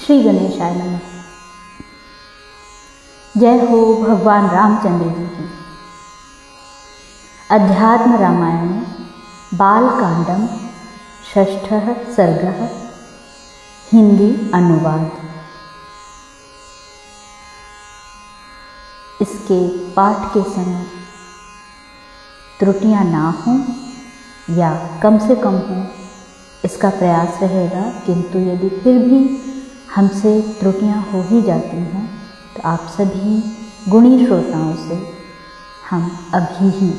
श्री गणेशाय नमः। जय हो भगवान रामचंद्र जी की। अध्यात्म रामायण बालकांडम षष्ठः सर्गः हिंदी अनुवाद। इसके पाठ के समय त्रुटियां ना हों या कम से कम हों इसका प्रयास रहेगा, किंतु यदि फिर भी हमसे त्रुटियां हो ही जाती हैं तो आप सभी गुणी श्रोताओं से हम अभी ही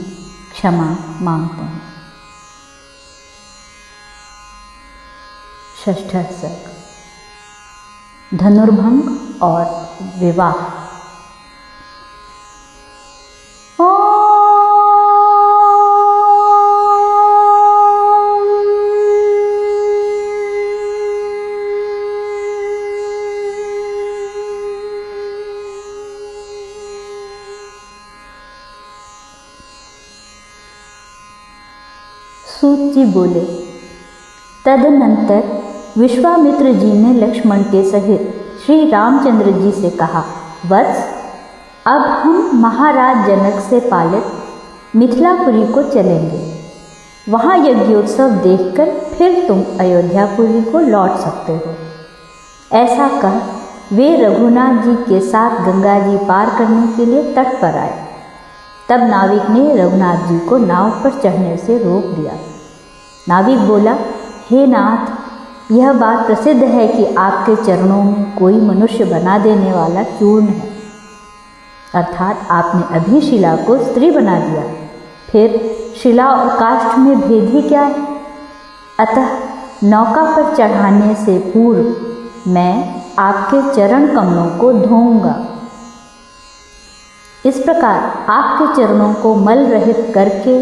क्षमा मांगते हैं। षष्ठः सर्ग धनुर्भंग और विवाह। सूत जी बोले, तदनंतर विश्वामित्र जी ने लक्ष्मण के सहित श्री रामचंद्र जी से कहा, वत्स, अब हम महाराज जनक से पालित मिथिलापुरी को चलेंगे। वहाँ यज्ञोत्सव देखकर फिर तुम अयोध्यापुरी को लौट सकते हो। ऐसा कह वे रघुनाथ जी के साथ गंगा जी पार करने के लिए तट पर आए। तब नाविक ने रघुनाथ जी को नाव पर चढ़ने से रोक दिया। नाविक बोला, हे नाथ, यह बात प्रसिद्ध है कि आपके चरणों में कोई मनुष्य बना देने वाला चूर्ण है, अर्थात आपने अभी शिला को स्त्री बना दिया, फिर शिला और काष्ठ में भेद ही क्या है। अतः नौका पर चढ़ाने से पूर्व मैं आपके चरण कमलों को धोऊंगा। इस प्रकार आपके चरणों को मल रहित करके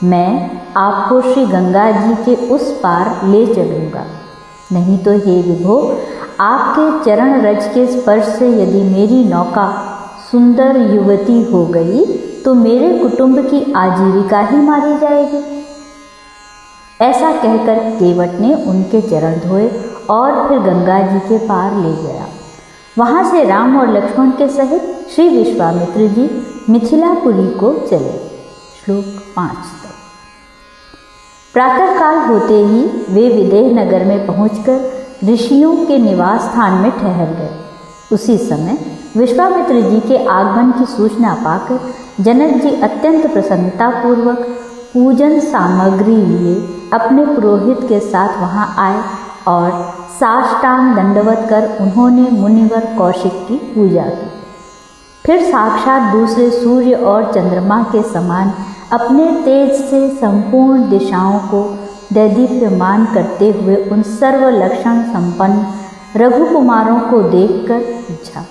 मैं आपको श्री गंगा जी के उस पार ले चलूँगा। नहीं तो हे विभो, आपके चरण रज के स्पर्श से यदि मेरी नौका सुंदर युवती हो गई तो मेरे कुटुंब की आजीविका ही मारी जाएगी। ऐसा कहकर केवट ने उनके चरण धोए और फिर गंगा जी के पार ले गया। वहाँ से राम और लक्ष्मण के सहित श्री विश्वामित्र जी मिथिलापुरी को चले। श्लोक 5 तक। प्रातःकाल होते ही वे विदेह नगर में पहुंचकर ऋषियों के निवास स्थान में ठहर गए। उसी समय विश्वामित्र जी के आगमन की सूचना पाकर जनक जी अत्यंत प्रसन्नतापूर्वक पूजन सामग्री लिए अपने पुरोहित के साथ वहां आए और साष्टांग दंडवत कर उन्होंने मुनिवर कौशिक की पूजा की। फिर साक्षात दूसरे सूर्य और चंद्रमा के समान अपने तेज से संपूर्ण दिशाओं को दैदीप्यमान करते हुए उन सर्व लक्षण संपन्न रघुकुमारों को देखकर पूछा,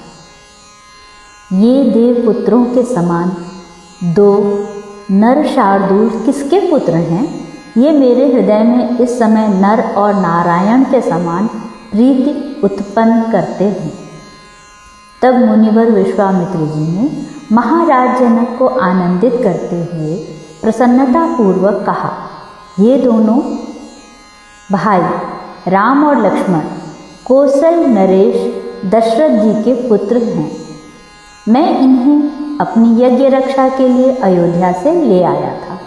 ये देवपुत्रों के समान दो नर शार्दूल किसके पुत्र हैं? ये मेरे हृदय में इस समय नर और नारायण के समान प्रीति उत्पन्न करते हैं। तब मुनिवर विश्वामित्र जी ने महाराज जनक को आनंदित करते हुए प्रसन्नतापूर्वक कहा, ये दोनों भाई राम और लक्ष्मण कौशल नरेश दशरथ जी के पुत्र हैं। मैं इन्हें अपनी यज्ञ रक्षा के लिए अयोध्या से ले आया था।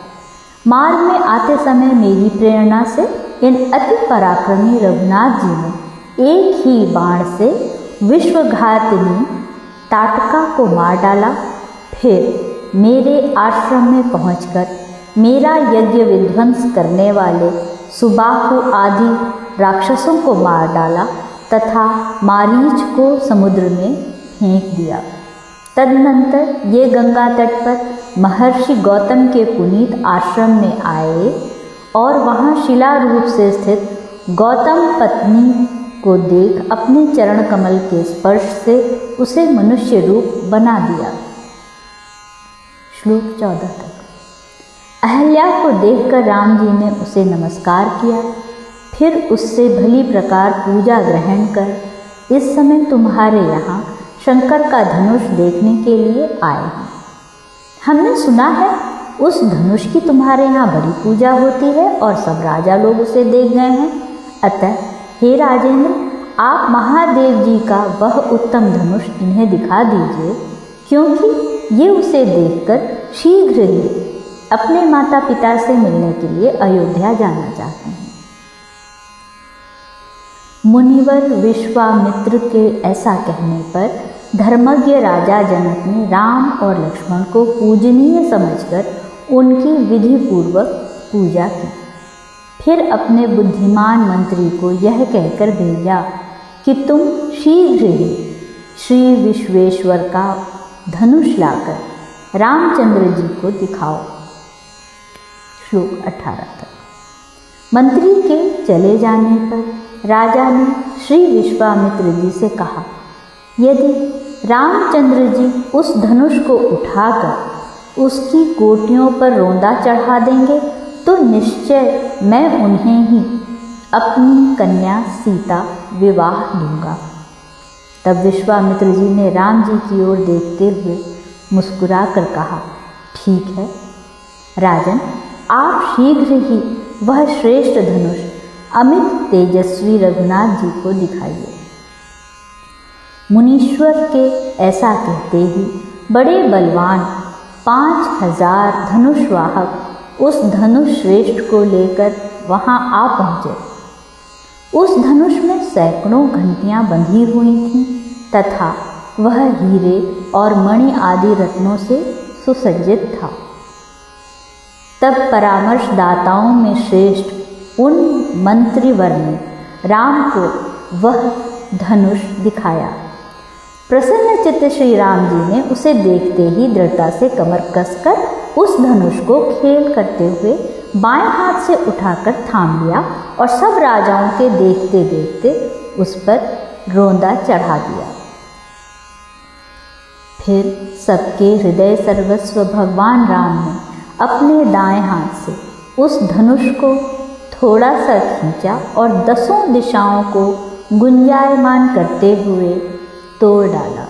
मार्ग में आते समय मेरी प्रेरणा से इन अति पराक्रमी रघुनाथ जी ने एक ही बाण से विश्वघातिनी ताटका को मार डाला। फिर मेरे आश्रम में पहुंचकर मेरा यज्ञ विध्वंस करने वाले सुबाहु आदि राक्षसों को मार डाला तथा मारीच को समुद्र में फेंक दिया। तदनंतर ये गंगा तट पर महर्षि गौतम के पुनीत आश्रम में आए और वहाँ शिला रूप से स्थित गौतम पत्नी को देख अपने चरण कमल के स्पर्श से उसे मनुष्य रूप बना दिया। श्लोक 14 तक। अहल्या को देखकर राम जी ने उसे नमस्कार किया, फिर उससे भली प्रकार पूजा ग्रहण कर इस समय तुम्हारे यहाँ शंकर का धनुष देखने के लिए आए हैं। हमने सुना है उस धनुष की तुम्हारे यहाँ बड़ी पूजा होती है और सब राजा लोग उसे देख गए हैं। अतः हे राजेंद्र, आप महादेव जी का वह उत्तम धनुष इन्हें दिखा दीजिए, क्योंकि ये उसे देखकर शीघ्र ही अपने माता पिता से मिलने के लिए अयोध्या जाना चाहते हैं। मुनिवर विश्वामित्र के ऐसा कहने पर धर्मज्ञ राजा जनक ने राम और लक्ष्मण को पूजनीय समझकर उनकी विधि पूर्वक पूजा की। फिर अपने बुद्धिमान मंत्री को यह कहकर भेजा कि तुम शीघ्र ही श्री विश्वेश्वर का धनुष लाकर रामचंद्र जी को दिखाओ। श्लोक 18 तक। मंत्री के चले जाने पर राजा ने श्री विश्वामित्र जी से कहा, यदि रामचंद्र जी उस धनुष को उठाकर उसकी कोटियों पर रोंदा चढ़ा देंगे तो निश्चय मैं उन्हें ही अपनी कन्या सीता विवाह दूंगा। तब विश्वामित्र जी ने राम जी की ओर देखते हुए मुस्कुरा कर कहा, ठीक है राजन, आप शीघ्र ही वह श्रेष्ठ धनुष अमित तेजस्वी रघुनाथ जी को दिखाइए। मुनीश्वर के ऐसा कहते ही बड़े बलवान 5000 धनुषवाहक उस धनुष श्रेष्ठ को लेकर वहां आ पहुँचे। उस धनुष में सैकड़ों घंटियां बंधी हुई थीं तथा वह हीरे और मणि आदि रत्नों से सुसज्जित था। तब परामर्शदाताओं में श्रेष्ठ उन मंत्रीवर ने राम को वह धनुष दिखाया। प्रसन्न चित्त श्री राम जी ने उसे देखते ही दृढ़ता से कमर कसकर उस धनुष को खेल करते हुए बाएं हाथ से उठाकर थाम लिया और सब राजाओं के देखते देखते उस पर रोंदा चढ़ा दिया। फिर सबके हृदय सर्वस्व भगवान राम ने अपने दाएं हाथ से उस धनुष को थोड़ा सा खींचा और 10 दिशाओं को गुंजायमान करते हुए तोड़ डाला।